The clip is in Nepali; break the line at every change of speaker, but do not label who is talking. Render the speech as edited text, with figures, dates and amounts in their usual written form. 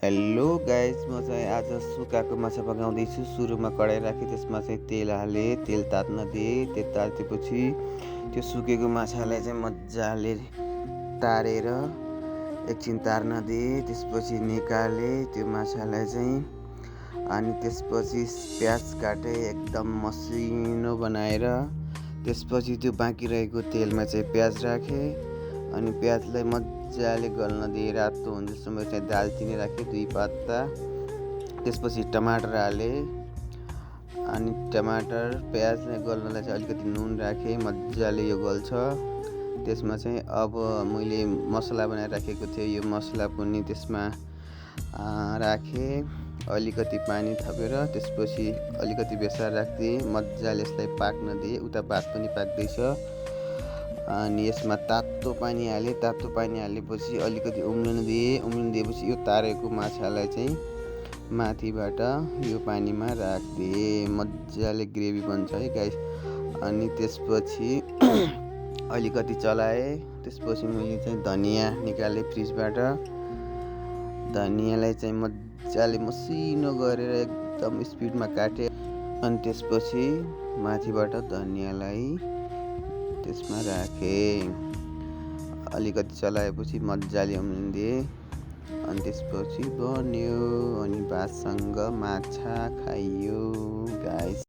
हेलो गाइज, म चाहिँ आज सुकाएको माछा पकाउँदैछु। सुरुमा कराही राखेँ, त्यसमा चाहिँ तेल हालेँ, तेल तात्न दिएँ। तेल तातेपछि त्यो सुकेको माछालाई चाहिँ मजाले तारेर एकछिन तार्न दिएँ। त्यसपछि निकालेँ त्यो माछालाई चाहिँ, अनि त्यसपछि प्याज काटेँ एकदम मसिनो बनाएर। त्यसपछि त्यो बाँकी रहेको तेलमा चाहिँ प्याज राखेँ, अनि प्याजलाई मजाले गल्न दिएँ। रातो हुन्जेलसम्म चाहिँ दालचिनी राखेँ 2 पत्ता। त्यसपछि टमाटर हालेँ, अनि टमाटर प्याजलाई गल्नलाई चाहिँ अलिकति नुन राखेँ। मजाले यो गल्छ। त्यसमा चाहिँ अब मैले मसला बनाएर राखेको थिएँ, यो मसला पनि त्यसमा राखेँ। अलिकति पानी थपेर त्यसपछि अलिकति बेसार राखिदिएँ। मजाले यसलाई पाक्न दिएँ। उता भात पनि पाक्दैछ, अनि यसमा तातो पानी हालेँ। तातो पानी हालेपछि अलिकति उम्लिन दिएपछि यो तारेको माछालाई चाहिँ माथिबाट यो पानीमा राखिदिएँ। मजाले ग्रेभी बन्छ है गाइस। अनि त्यसपछि अलिकति चलाएँ। त्यसपछि मैले चाहिँ धनियाँ निकालेँ फ्रिजबाट। धनियाँलाई चाहिँ मजाले मसिनो गरेर एकदम स्पिडमा काटेँ, अनि त्यसपछि माथिबाट धनियाँलाई त्यसमा राखेँ। अलिकति चलाएपछि मजाले उम्लिन दिएँ, अनि त्यसपछि बन्यो। अनि भातसँग माछा खाइयो गाइस।